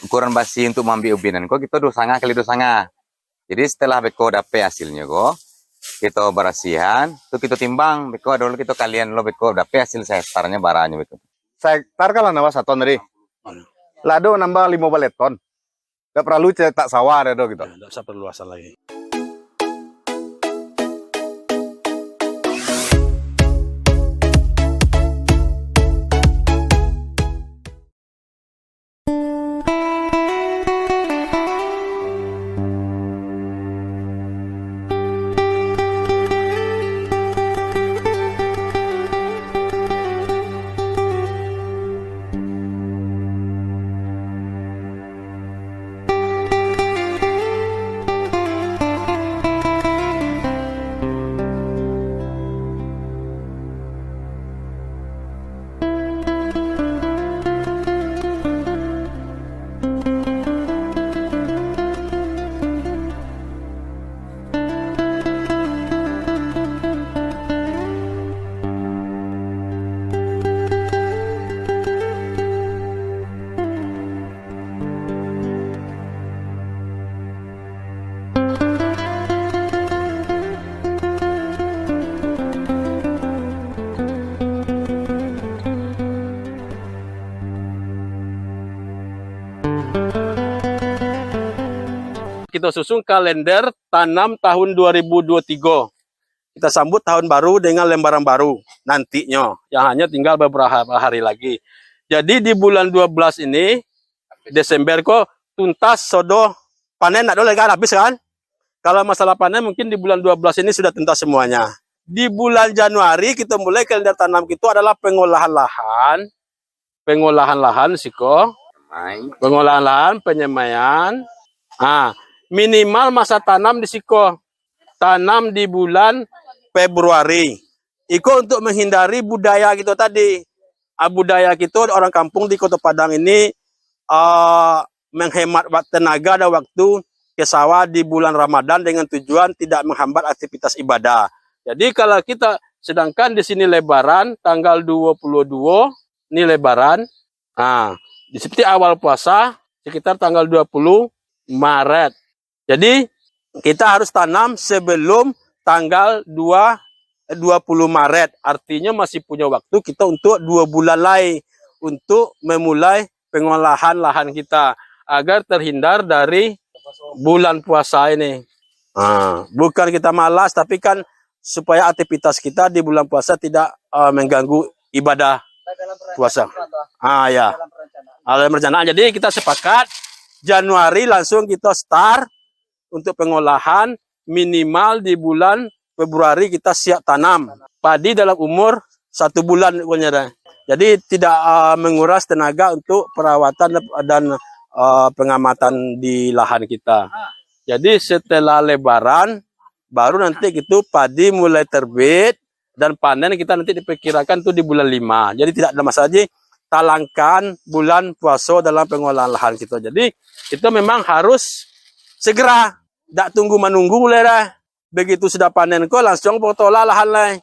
ukuran basi untuk mengambil ubinan ko kita 2,5 kali 2,5. Jadi setelah beko dapat hasilnya ko, kita berasihan, tuh kita timbang beko dulu kita kalian lo beko dapat hasil sehetarnya baranya beko. Sehektar kalau nambah 1 ton tadi. Lado nambah 15 ton. Gak perlu cetak sawah ada gitu. Tidak usah perluasan lagi. Kita susun kalender tanam tahun 2023. Kita sambut tahun baru dengan lembaran baru nantinya, yang hanya tinggal beberapa hari lagi. Jadi di bulan 12 ini, Desember kok tuntas sodo panen nak boleh kan habis kan? Kalau masalah panen mungkin di bulan 12 ini sudah tuntas semuanya. Di bulan Januari kita mulai kalender tanam kita adalah pengolahan lahan siko, pengolahan lahan, penyemaian. Minimal masa tanam di siko, tanam di bulan Februari. Iko untuk menghindari budaya gitu tadi. Budaya kita orang kampung di Kota Padang ini menghemat tenaga dan waktu ke sawah di bulan Ramadan dengan tujuan tidak menghambat aktivitas ibadah. Jadi kalau kita sedangkan di sini Lebaran tanggal 22 ini Lebaran. Seperti awal puasa sekitar tanggal 20 Maret. Jadi kita harus tanam sebelum tanggal 20 Maret. Artinya masih punya waktu kita untuk 2 bulan lagi untuk memulai pengolahan lahan kita agar terhindar dari bulan puasa ini. Bukan kita malas, tapi kan supaya aktivitas kita di bulan puasa tidak mengganggu ibadah puasa. Ya. Dalam perencanaan. Jadi kita sepakat Januari langsung kita start untuk pengolahan, minimal di bulan Februari kita siap tanam padi dalam umur 1 bulan. Jadi tidak menguras tenaga untuk perawatan dan pengamatan di lahan kita. Jadi setelah Lebaran baru nanti gitu padi mulai terbit dan panen kita nanti diperkirakan tuh di bulan 5. Jadi tidak ada masalah aja talangkan bulan puasa dalam pengolahan lahan kita. Jadi kita memang harus segera, tidak tunggu menunggu mulai dah. Begitu sudah panen kok langsung potolah lahan lain.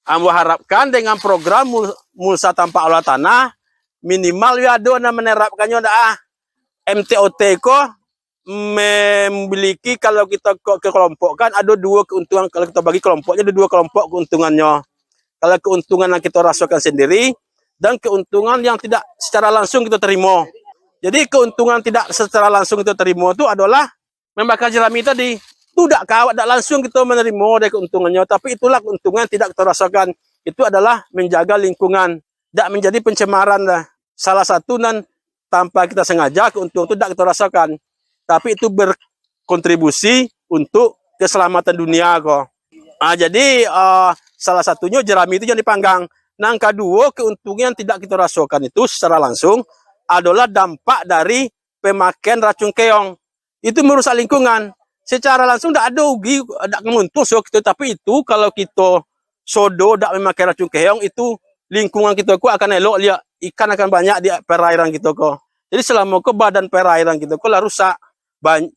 Ambo harapkan dengan program mulsa tanpa olah tanah minimal ya ada yang menerapkannya dah. MTOT kok memiliki kalau kita kelompokkan ada 2 keuntungan. Kalau kita bagi kelompoknya ada 2 kelompok keuntungannya. Kalau keuntungan yang kita rasakan sendiri dan keuntungan yang tidak secara langsung kita terima. Jadi keuntungan tidak secara langsung kita terima itu adalah membakar jerami tadi. Itu tidak langsung kita menerima dari keuntungannya, tapi itulah keuntungan tidak kita rasakan. Itu adalah menjaga lingkungan, tidak menjadi pencemaran lah. Salah satu dan tanpa kita sengaja keuntungan itu tidak kita rasakan, tapi itu berkontribusi untuk keselamatan dunia kok. Jadi salah satunya jerami itu yang dipanggang. Yang kedua keuntungan yang tidak kita rasakan itu secara langsung adalah dampak dari pemakaian racun keong. Itu merusak lingkungan. Secara langsung tidak ada ugi, tidak menguntung gitu. Tapi itu kalau kita sodo tidak memakai racun keong, itu lingkungan kita akan elok, lihat ikan akan banyak di perairan kita kok. Jadi selama ke badan perairan kita kok lah rusak.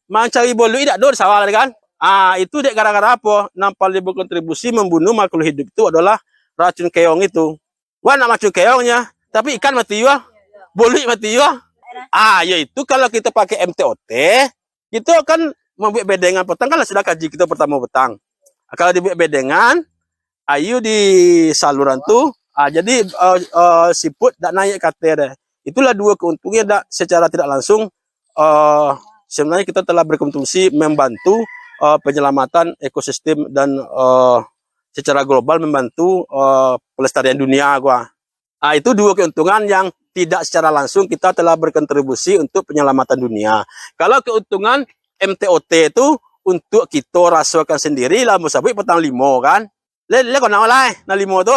Mencari bolu tidak ada di sawah kan? Itu dek gara-gara apa? Nampak dia berkontribusi membunuh makhluk hidup itu adalah racun keong itu. Wah, nak racun keongnya, tapi ikan mati ya. Bolu mati ya. Yaitu kalau kita pakai MTOT, kita akan membuat bedengan petang, kan sudah kaji kita pertama petang. Kalau dibuat bedengan, ayu di saluran tuh, jadi siput tak naik kate deh. Itulah dua keuntungan secara tidak langsung. Sebenarnya kita telah berkontribusi membantu penyelamatan ekosistem dan secara global membantu pelestarian dunia gua. Itu dua keuntungan yang tidak secara langsung kita telah berkontribusi untuk penyelamatan dunia. Kalau keuntungan MTOT itu untuk kita rasakan sendiri lah musabik petang limo kan. Le kau nak oleh na limo tu?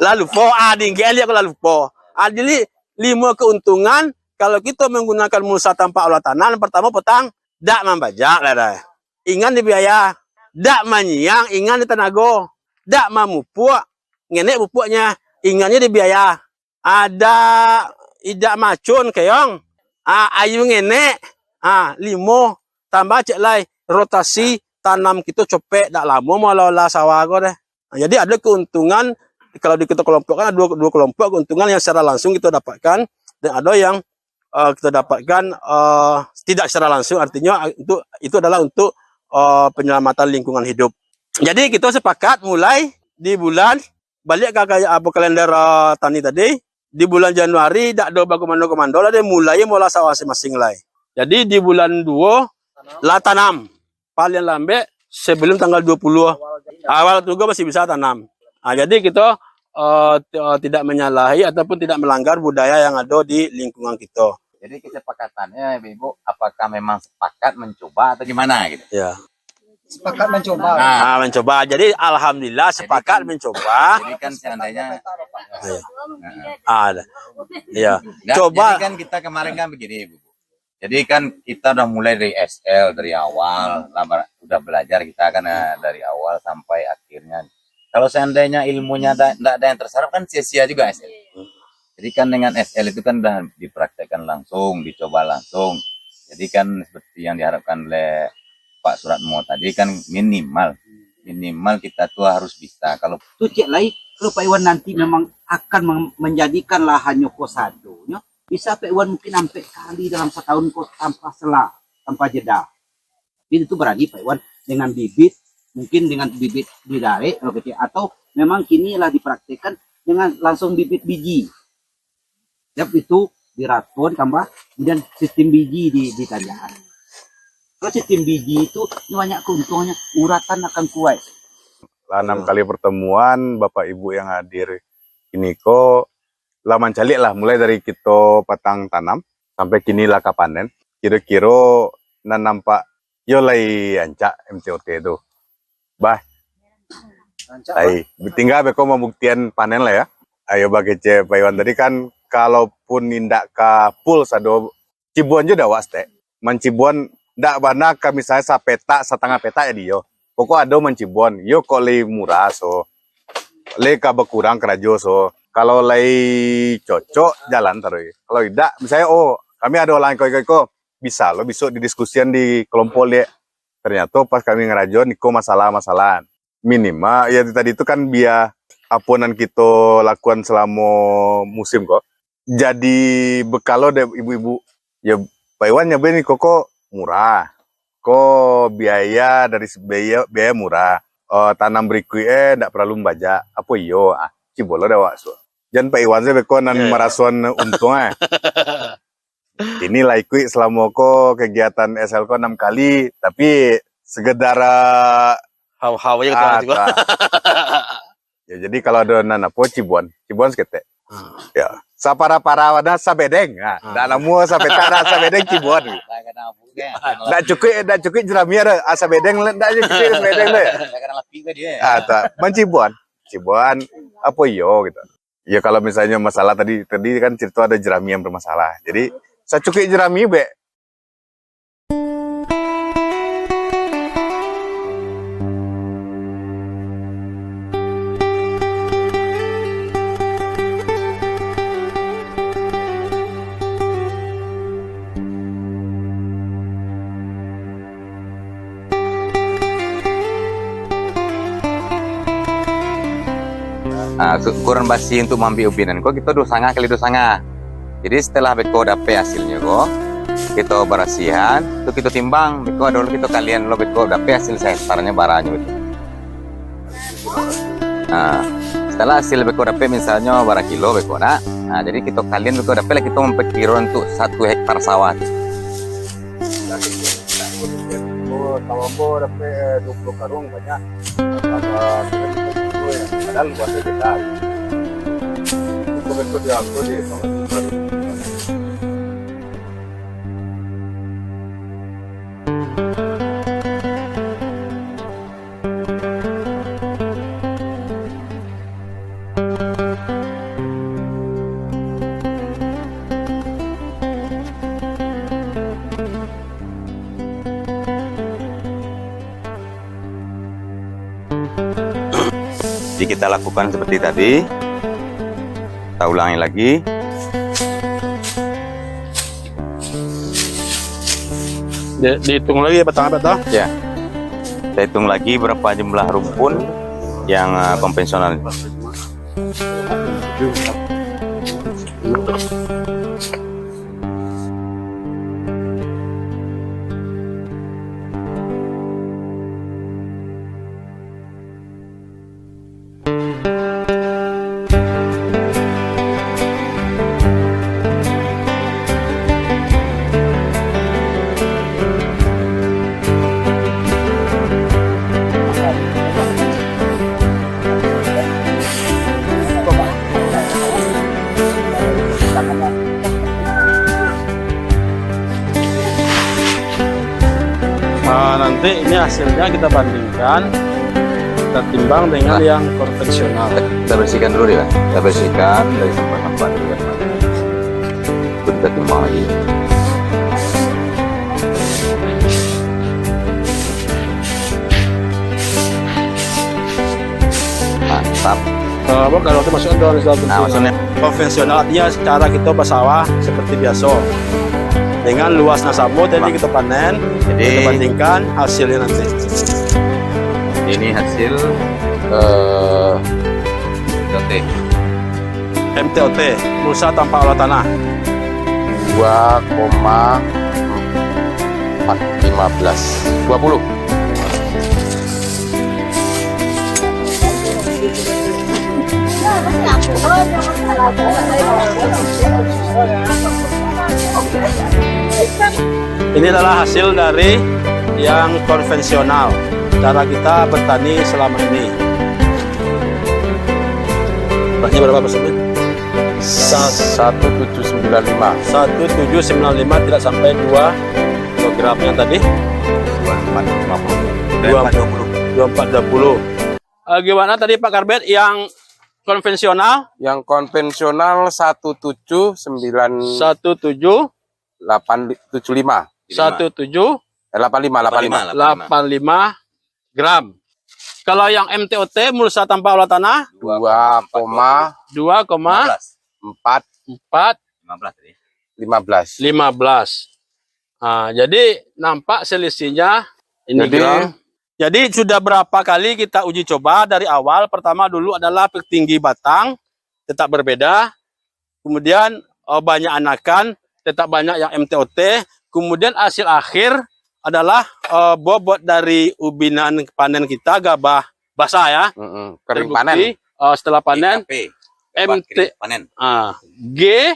Lalu po tinggal dia lalu po. Jadi 5 keuntungan kalau kita menggunakan mulsa tanpa olah tanah. Pertama petang dak membajak lah dah. Ingat di biaya, dak menyiang, ingat di tenaga, dak memupuk, ngenek pupuknya, ingatnya di biaya. Ada idak macun keong, ayu ngenek, 5 tambah cek lai rotasi tanam kita copek dak lama mau olah sawah kau deh. Jadi ada keuntungan kalau kita kelompokkan ada dua kelompok keuntungan yang secara langsung kita dapatkan dan ada yang kita dapatkan tidak secara langsung, artinya itu adalah untuk penyelamatan lingkungan hidup. Jadi kita sepakat mulai di bulan balik ke kalender tani tadi di bulan Januari dak ada komando lah dia mulai mola sawah masing-masing lah. Jadi di bulan 2 lah tanam paling lambat sebelum tanggal 20 awal juga masih bisa tanam. Jadi kita tidak menyalahi ataupun tidak melanggar budaya yang ada di lingkungan kita. Jadi kesepakatannya Ibu, apakah memang sepakat mencoba atau gimana gitu? Ya. Sepakat mencoba. Mencoba. Jadi alhamdulillah sepakat mencoba. Jadi kan seandainya Ada. Ya. Nggak, Coba. Jadi kan kita kemarin kan begini Ibu. Jadi kan kita udah mulai dari SL dari awal, udah belajar kita kan dari awal sampai akhirnya. Kalau seandainya ilmunya tidak ada yang terserap kan sia-sia juga SL. Jadi kan dengan SL itu kan udah dipraktekkan langsung, dicoba langsung. Jadi kan seperti yang diharapkan oleh Pak Suratmo tadi kan minimal kita tuh harus bisa. Kalau Tu cek lai kalau Pak Iwan nanti memang akan menjadikan lahannya kosado, bisa Pak Iwan mungkin sampai kali dalam setahun kos tanpa selah, tanpa jeda. Tapi itu berani Pak Iwan dengan bibit, mungkin dengan bibit dirare atau memang kini lah dipraktekkan dengan langsung bibit biji. Yap, itu dirapon tambah kemudian sistem biji di tanjakan. Kalau sistem biji itu banyak keuntungannya, uratan akan kuat. 6 kali pertemuan Bapak Ibu yang hadir ini kok laman calik lah mulai dari kita patang tanam sampai kini lah panen. Kira-kira nampak yo lai ancak MTOT itu. Tinggal beko membuktian panen lah ya. Ayo bagi Pak Iwan tadi kan kalaupun nindak ke full sado Cibuan juga was teh. Mencibuan ndak bana ka misalnya setengah peta ya dia. Pokok ada mencibuan. Yo kok le murah so. Le ka berkurang kerajo so. Kalau le cocok jalan terus. Kalau tidak misalnya kami ada orang kok bisa lo besok didiskusian di kelompok le. Ternyata pas kami ngerajo niko masalah-masalah. Minimal ya tadi itu kan biar apunan kita lakukan selama musim kok. Jadi bekalo deh ibu-ibu ya Pak Iwan nyobain nih kok murah, kok biaya dari biaya murah, tanam berikutnya ndak perlu membaca apa iyo, cibolo dah waktu. Jangan Pak Iwan saya bekonan merasuan untungnya. Ini lah ikut selama kok kegiatan SL ko 6 kali, tapi segedar Haw-haw aja juga. Ya jadi kalau ada nanapo Cibuan sekete. Ya. Sapara-para wadah sabedeng. Ndak namu sabedeng Cibuan. Ndak cukup jerami ada sabedeng ndak cukup sabedeng le. Cibuan apa yo gitu. Ya kalau misalnya masalah tadi kan cerita ada jerami yang bermasalah. Jadi saya cukup jerami be. kurang basi untuk mampi ubinan kok kita 2,5 kali 2,5. Jadi setelah beko dapat hasilnya kok, kita berasihan, tuh kita timbang, beko dulu kita kalian lo beko dapat hasil saya setaranya baranya itu. Nah, setelah hasil beko dapat misalnya barang kilo beko nah jadi kita kalian beko dapat kita memperkirakan untuk 1 hektar sawah. Oh, kalau dapat 20 karung banyak. Padahal luasnya besar. Itu diambil di Jadi kita lakukan seperti tadi. Kita ulangi lagi. Dihitung lagi ya petang-petang. Ya. Kita hitung lagi berapa jumlah rumpun yang konvensional. Nanti ini hasilnya kita bandingkan, kita timbang dengan yang konvensional. Kita bersihkan dulu ya. Kita bersihkan dari sampah-sampah itu. Itu kita timbang lagi. Mantap. Kalau itu masukkan dalam result Nah, maksudnya konvensional artinya cara kita bersawah seperti biasa dengan luas nasabut, jadi kita panen, Jadi- kita bandingkan hasilnya nanti. ini hasil DOT. MTOT, mulsa tanpa olah tanah. 2,415 20. Ini adalah hasil dari yang konvensional, cara kita bertani selama ini. Beratnya berapa persen? 1795. 1795, tidak sampai 2 kilogram yang tadi. 2420. Gimana tadi Pak Karbet yang konvensional? Yang konvensional 17985. 85 gram. Kalau yang MTOT mulsa tanpa olah tanah 2,415. 15. Nah, jadi nampak selisihnya ini Jadi- gram. Jadi sudah berapa kali kita uji coba dari awal. Pertama dulu adalah tinggi batang tetap berbeda. Kemudian banyak anakan tetap banyak yang MTOT. Kemudian hasil akhir adalah bobot dari ubinan panen kita gabah basah ya. Kering Terbukti, panen. setelah panen MT panen. G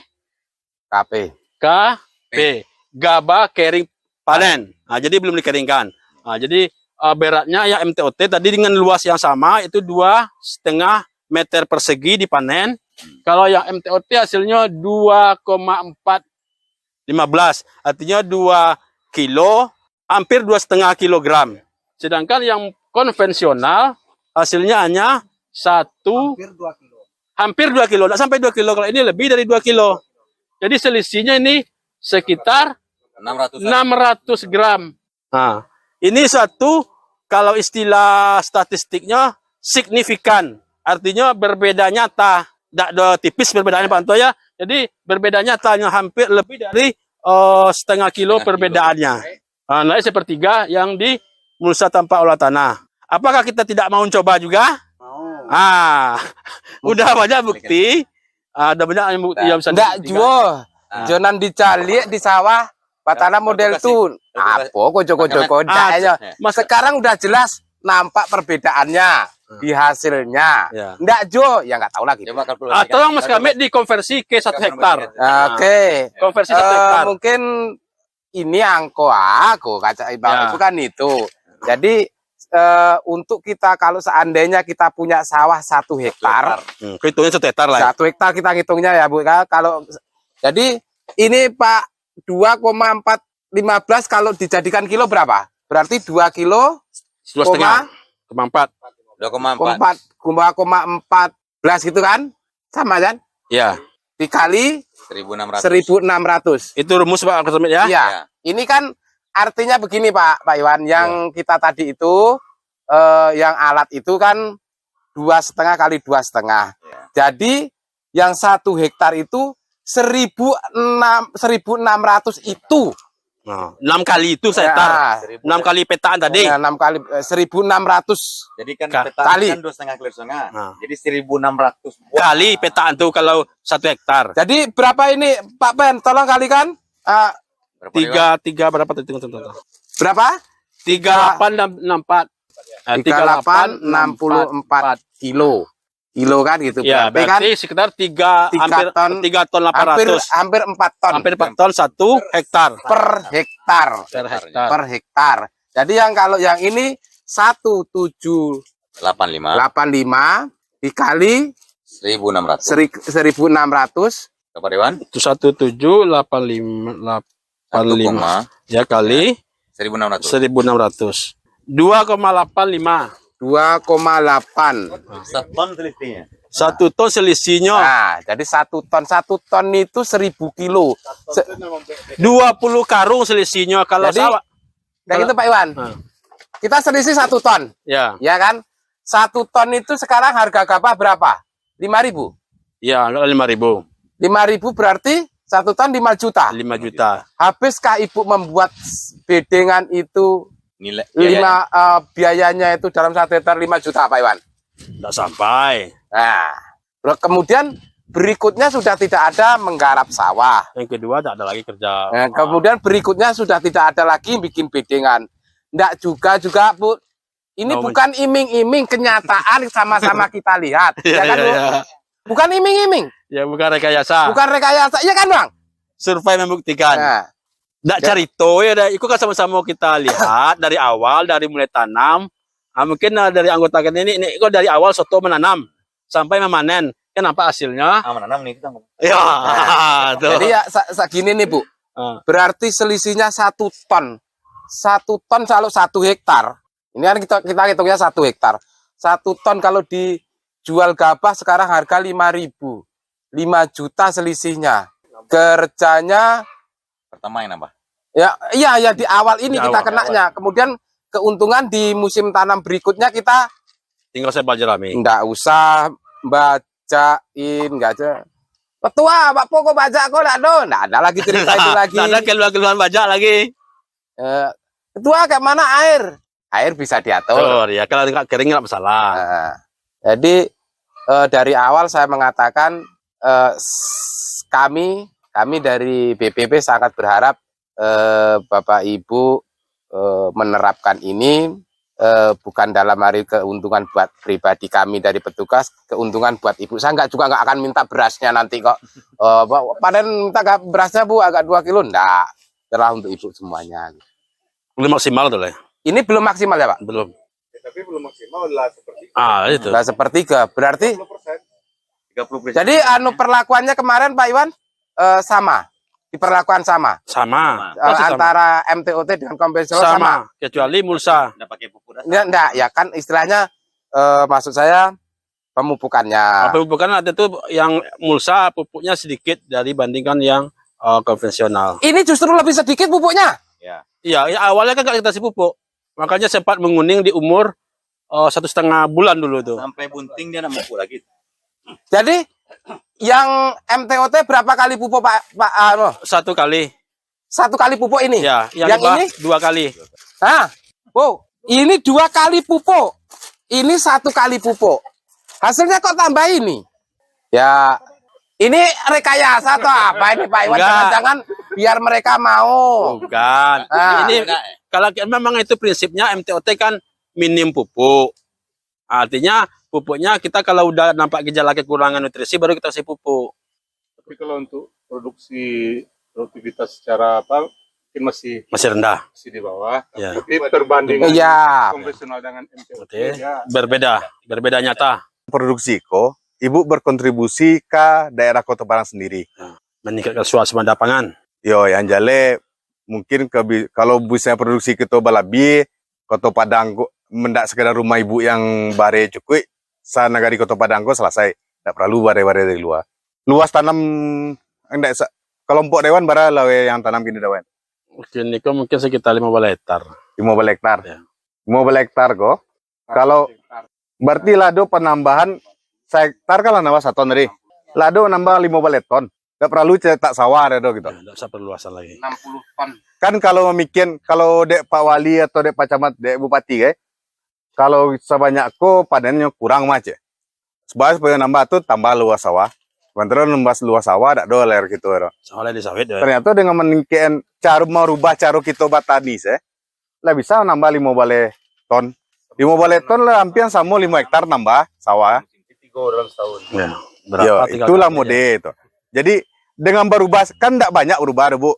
KP. K P gabah kering panen. Nah, jadi belum dikeringkan. Nah, jadi beratnya ya MTOT tadi dengan luas yang sama itu 2,5 meter persegi dipanen. Kalau yang MTOT hasilnya 2,415, artinya 2 kilo, hampir 2,5 kilogram. Sedangkan yang konvensional hasilnya hanya hampir 2 kilo, tidak sampai 2 kilo. Kalau ini lebih dari 2 kilo. Jadi selisihnya ini sekitar 600 gram. Nah, ini satu, kalau istilah statistiknya signifikan, artinya berbeda nyata, tidak tipis perbedaannya Pak Anto ya. Jadi berbeda nyatanya hampir lebih dari setengah kilo perbedaannya. Nah, sepertiga yang di mulsa tanpa olah tanah. Apakah kita tidak mau coba juga? Udah banyak bukti. Ada banyak yang bukti yang bisa Enggak, dibuktikan. Juo. Jonan dicalik di sawah, batana model tuh. Apa kocok-kocok kodanya. Sekarang udah jelas nampak perbedaannya di hasilnya. Ya. Nggak Jo, ya nggak tahu lagi. Coba kalkulasikan. Tolong Mas Kamit dikonversi ke 1 hektar. Oke. Konversi 1 hektar. Mungkin ini angko aku kaca ibarat Ya. itu kan itu. Jadi untuk kita kalau seandainya kita punya sawah 1 hektar, Hitungnya 1 hektar lah. 1 hektar kita ngitungnya ya Bu. Kalau jadi ini Pak 2,415 kalau dijadikan kilo berapa? Berarti 2 kilo 2,5. 4. 2,14 gitu kan? Sama kan? Ya. Dikali 1.600. 1.600. Itu rumus Pak Kamit ya. Iya. Ini kan artinya begini Pak Iwan, yang kita tadi itu yang alat itu kan 2,5 kali 2,5. Jadi yang 1 hektar itu 1.600 itu. Nah, 6 kali itu hektar. 6 kali petaan tadi. Ya, 6 kali 1.600 Jadi kan Kali. peta kan 2,5 kali 2,5. Nah. Jadi 1.600 buah. Kali petaan tuh kalau 1 hektar. Jadi berapa ini Pak Ben? Tolong kalikan. Berapa nih, Bang? 3 berapa tadi? Berapa? 3864. 3864 kilo. Kilo kan gitu. Ya, berarti kan berarti sekitar 3 3 ton, 3 ton 800. hampir 4 ton Hampir 4 ton 1 hektar. per hektar. Per hektar. Per hektar. Jadi yang kalau yang ini 1785 85 dikali 1.600. 1.600 Berapa Dewan? Itu 1785 ya kali 1.600. 1600. 2,85. 2,8. Seton selisihnya. 1 ton selisihnya. Nah, jadi 1 ton. 1 ton itu 1.000 kilo. 20 karung selisihnya kalau Jadi, sawah. Dan itu Pak Iwan. Kita selisih 1 ton. Ya. Ya kan? 1 ton itu sekarang harga gabah berapa? 5.000. Ya, 5.000. 5.000 berarti 1 ton 5 juta. 5 juta. Habiskah Ibu membuat bedengan itu Nilai biayanya itu dalam 1 hektar 5 juta Pak Iwan? Tidak sampai. Nah, kemudian berikutnya sudah tidak ada menggarap sawah. Yang kedua tidak ada lagi kerja. Nah, kemudian berikutnya sudah tidak ada lagi bikin bedengan. Nggak juga Bu. Ini Oh, bukan iming-iming, kenyataan sama-sama kita lihat. Iya, Ya kan, iya, Bu? iya. Bukan iming-iming, Ya bukan rekayasa. bukan rekayasa. Iya kan, Bang? Survei membuktikan. Nah, Nggak cerita ya, itu kan sama-sama kita lihat dari awal, dari mulai tanam. Mungkin dari anggota kita ini kok dari awal soto menanam sampai memanen. Kenapa hasilnya? menanam nih kita. Ya, tuh. jadi ya segini nih, Bu. Berarti selisihnya 1 ton. 1 ton kalau 1 hektar. Ini kan kita hitungnya 1 hektar. 1 ton kalau dijual gabah sekarang harga 5.000. 5 juta selisihnya. Kerjanya Pertama yang nambah. ya di awal ini Di kita awal. kenanya. Kemudian keuntungan di musim tanam berikutnya kita Tinggal saya belajar Rami. enggak usah bacain, enggak aja. Ketua, Pak Poko baca kok enggak do. Enggak ada lagi cerita itu lagi. Nggak ada keluhan-keluhan bajak lagi. Ketua kayak mana air? Air bisa diatur. Oh, ya kalau nggak kering nggak masalah. Nah, jadi dari awal saya mengatakan kami dari BPP sangat berharap Bapak Ibu menerapkan ini bukan dalam hari keuntungan buat pribadi kami dari petugas, keuntungan buat Ibu. Saya nggak akan minta berasnya nanti kok. Panen minta berasnya Bu agak 2 kilo, enggak. Terlah untuk Ibu semuanya. Belum maksimal tuh lah. Ini belum maksimal ya Pak? Belum. Tapi belum maksimal lah seperti Itu. Nah, sepertiga. Berarti 30%. jadi perlakuannya kemarin Pak Iwan sama. Diperlakukan sama. Sama. Antara MTOT dengan konvensional sama. Sama. Kecuali mulsa. Enggak pakai pupuk dasar. Enggak, ya kan istilahnya maksud saya pemupukannya. Pemupukan ada tuh yang mulsa pupuknya sedikit dari bandingkan yang konvensional. Ini justru lebih sedikit pupuknya. Iya, ya, awalnya kan nggak dikasih pupuk. Makanya sempat menguning di umur 1,5 bulan dulu tuh. Sampai bunting dia enggak pupuk lagi. Jadi yang MTOT berapa kali pupuk Pak? 1 kali. 1 kali pupuk ini. Ya, yang lebah, ini 2 kali. Nah, Bu, ini 2 kali pupuk. Ini 1 kali pupuk. Hasilnya kok tambah ini? Ya, Ini rekayasa atau apa ini Pak Iwan? Enggak. Jangan-jangan biar mereka mau. Bukan. Ah. Ini kalau memang itu prinsipnya MTOT kan minim pupuk. Artinya pupuknya kita kalau udah nampak gejala kekurangan nutrisi baru kita kasih pupuk. Tapi kalau untuk produksi produktivitas secara apa mungkin masih Masih rendah. di bawah. Ya. Tapi berbanding Iya. konvensional dengan MTOT Oke. ya. Berbeda nyata. Produksi ko, ibu berkontribusi ke daerah Kota Padang sendiri. Meningkatkan suasana pangan. Yo, yang jale mungkin kalau bisa produksi kita balabi, Kota Padang ko, mendak sekedar rumah ibu yang bare cukup, sana negari Kota Padang ko selesai. Tidak perlu bare-bare dari luar. Luas tanam, enggak kelompok dewan bara lawe yang tanam gini dewan. Ini kok mungkin sekitar 15 hektar. 15 hektar. Ya. 15 hektar kok. Kalau berarti lado penambahan hektar kan nambah 1 ton tadi. Lado nambah 15 ton. Tidak perlu cetak sawah ada gitu. Tidak usah perluasan lagi. 60 ton. Kan kalau memikin kalau dek Pak Wali atau dek Pak Camat, dek Bupati kalau sebanyak ko panennya kurang macam. Sebab supaya nambah tuh tambah luas sawah. Sementara nambah luas sawah tak doler gitu. Soalnya di sawit ya. Ternyata dengan meningkatkan cara merubah cara kita batani lah bisa nambah 15 ton. 15 ton lah hampir sama 5 hektar nambah sawah. 3 dalam setahun. Ya. Yo, Tinggal itulah tanya. mode itu. Jadi dengan berubah kan tidak banyak berubah Bu.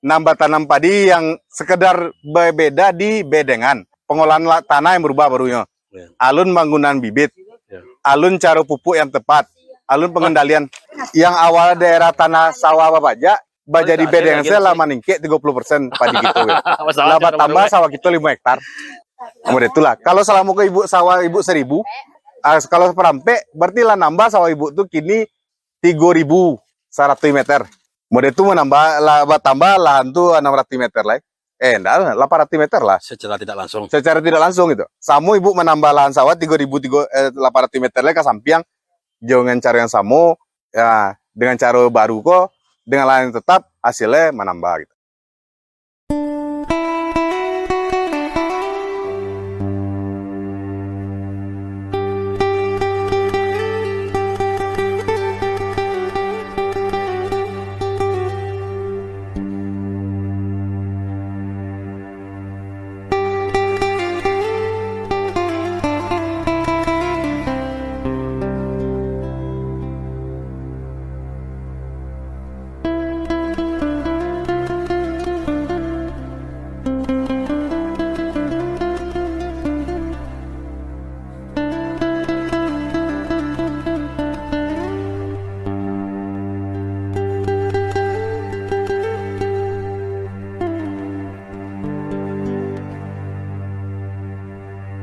Nambah tanam padi yang sekedar berbeda di bedengan. Pengolahan tanah yang berubah barunya. Ya. Alun penggunaan bibit. Ya. Alun cara pupuk yang tepat. Alun pengendalian yang awal daerah tanah sawah baja jadi ada bedengan lagi saya sih. lama ningkit 30% padi gitu. Masalah Laba cara tambah baru, sawah kita 5 hektar. Kemudian itulah. Kalau selama ke ibu sawah ibu 1.000, kalau perampe berarti lah nambah sawah ibu tuh kini 3.100 meter. Kemudian itu menambah laba tambah lahan tuh 600 meter lah. Enggak, 800 meter lah. secara tidak langsung. Secara tidak langsung gitu. Samu ibu menambah lahan sawah 3.800 meter lah ke samping dengan cara yang sama ya dengan cara baru kok dengan lahan yang tetap hasilnya menambah gitu.